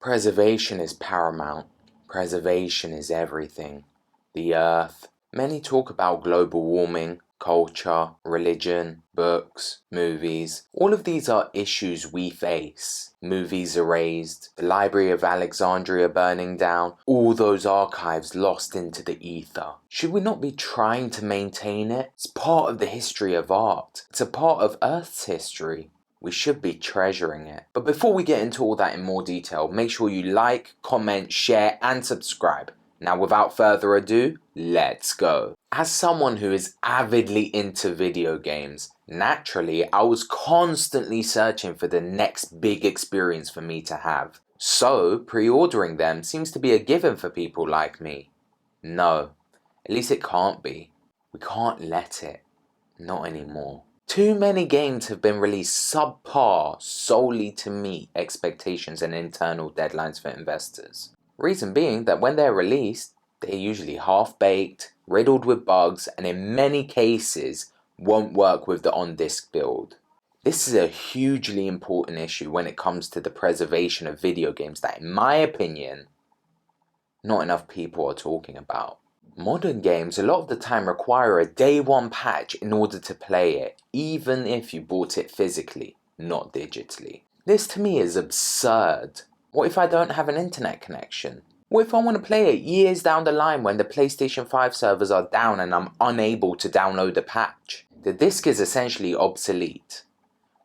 Preservation is paramount. Preservation is everything. The earth. Many talk about global warming, culture, religion, books, movies. All of these are issues we face. Movies erased, the Library of Alexandria burning down, all those archives lost into the ether. Should we not be trying to maintain it? It's part of the history of art. It's a part of Earth's history. We should be treasuring it. But before we get into all that in more detail, make sure you like, comment, share, and subscribe. Now without further ado, let's go. As someone who is avidly into video games, naturally I was constantly searching for the next big experience for me to have. So pre-ordering them seems to be a given for people like me. No, at least it can't be. We can't let it. Not anymore. Too many games have been released subpar solely to meet expectations and internal deadlines for investors. Reason being that when they're released, they're usually half-baked, riddled with bugs, and in many cases won't work with the on-disc build. This is a hugely important issue when it comes to the preservation of video games that, in my opinion, not enough people are talking about. Modern games a lot of the time require a day one patch in order to play it, even if you bought it physically, not digitally. This to me is absurd. What if I don't have an internet connection? What if I want to play it years down the line when the PlayStation 5 servers are down and I'm unable to download a patch? The disc is essentially obsolete.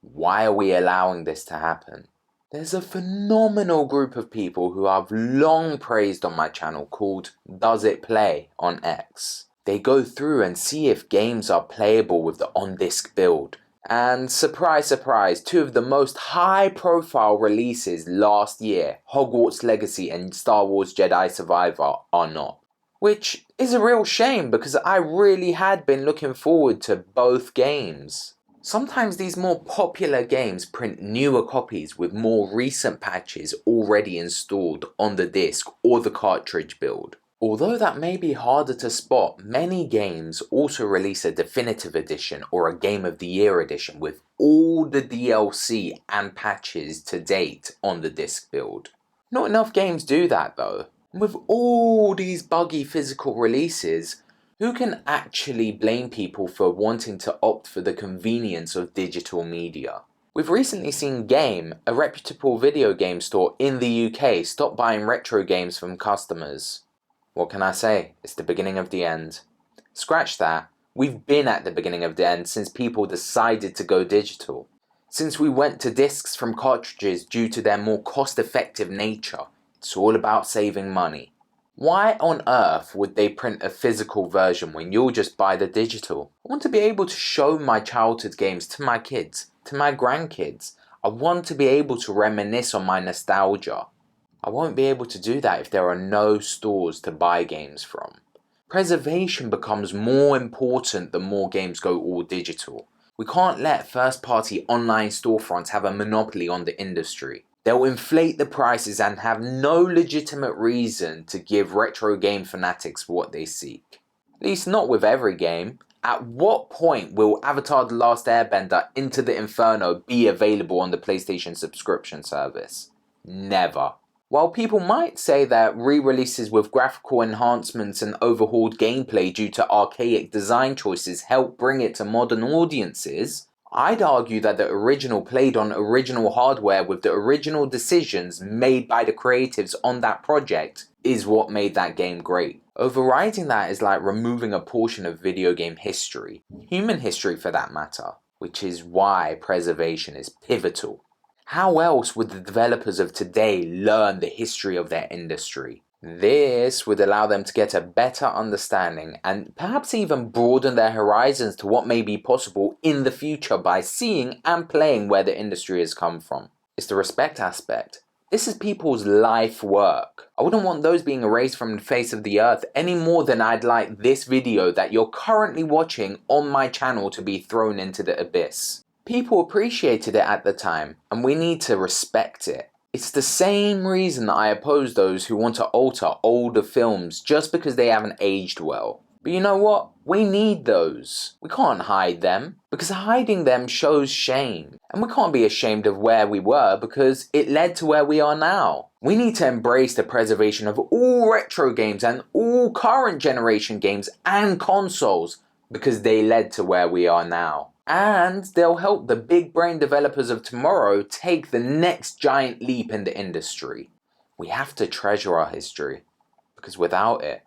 Why are we allowing this to happen? There's a phenomenal group of people who I've long praised on my channel called Does It Play on X. They go through and see if games are playable with the on-disc build. And surprise surprise, two of the most high profile releases last year, Hogwarts Legacy and Star Wars Jedi Survivor, are not. Which is a real shame because I really had been looking forward to both games. Sometimes these more popular games print newer copies with more recent patches already installed on the disc or the cartridge build. Although that may be harder to spot, many games also release a definitive edition or a Game of the Year edition with all the DLC and patches to date on the disc build. Not enough games do that though. With all these buggy physical releases, who can actually blame people for wanting to opt for the convenience of digital media? We've recently seen Game, a reputable video game store in the UK, stop buying retro games from customers. What can I say? It's the beginning of the end. Scratch that. We've been at the beginning of the end since people decided to go digital. Since we went to discs from cartridges due to their more cost-effective nature. It's all about saving money. Why on earth would they print a physical version when you'll just buy the digital? I want to be able to show my childhood games to my kids, to my grandkids. I want to be able to reminisce on my nostalgia. I won't be able to do that if there are no stores to buy games from. Preservation becomes more important the more games go all digital. We can't let first-party online storefronts have a monopoly on the industry. They'll inflate the prices and have no legitimate reason to give retro game fanatics what they seek. At least not with every game. At what point will Avatar: The Last Airbender Into the Inferno be available on the PlayStation subscription service? Never. While people might say that re-releases with graphical enhancements and overhauled gameplay due to archaic design choices help bring it to modern audiences, I'd argue that the original played on original hardware with the original decisions made by the creatives on that project is what made that game great. Overriding that is like removing a portion of video game history, human history for that matter, which is why preservation is pivotal. How else would the developers of today learn the history of their industry? This would allow them to get a better understanding and perhaps even broaden their horizons to what may be possible in the future by seeing and playing where the industry has come from. It's the respect aspect. This is people's life work. I wouldn't want those being erased from the face of the earth any more than I'd like this video that you're currently watching on my channel to be thrown into the abyss. People appreciated it at the time, and we need to respect it. It's the same reason that I oppose those who want to alter older films just because they haven't aged well. But you know what? We need those. We can't hide them, because hiding them shows shame. And we can't be ashamed of where we were because it led to where we are now. We need to embrace the preservation of all retro games and all current generation games and consoles because they led to where we are now. And they'll help the big brain developers of tomorrow take the next giant leap in the industry. We have to treasure our history, because without it,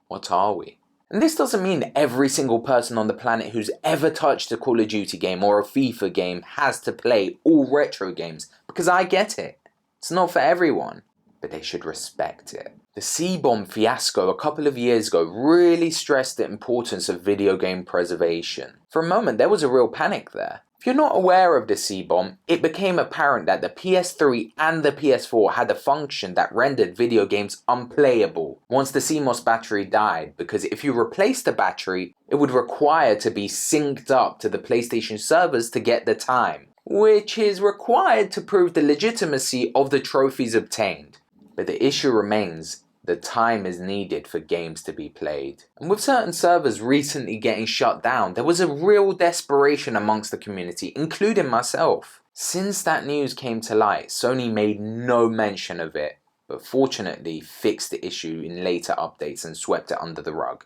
what are we? And this doesn't mean every single person on the planet who's ever touched a Call of Duty game or a FIFA game has to play all retro games, because I get it. It's not for everyone, but they should respect it. The CBOMB fiasco a couple of years ago really stressed the importance of video game preservation. For a moment, there was a real panic there. If you're not aware of the CBOMB, it became apparent that the PS3 and the PS4 had a function that rendered video games unplayable once the CMOS battery died, because if you replaced the battery, it would require to be synced up to the PlayStation servers to get the time, which is required to prove the legitimacy of the trophies obtained. But the issue remains. The time is needed for games to be played. And with certain servers recently getting shut down, there was a real desperation amongst the community, including myself. Since that news came to light, Sony made no mention of it, but fortunately fixed the issue in later updates and swept it under the rug.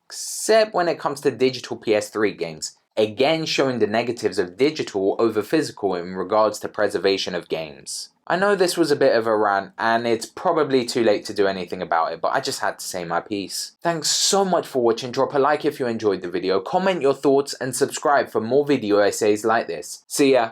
Except when it comes to digital PS3 games, again showing the negatives of digital over physical in regards to preservation of games. I know this was a bit of a rant and it's probably too late to do anything about it, but I just had to say my piece. Thanks so much for watching. Drop a like if you enjoyed the video, comment your thoughts and subscribe for more video essays like this. See ya!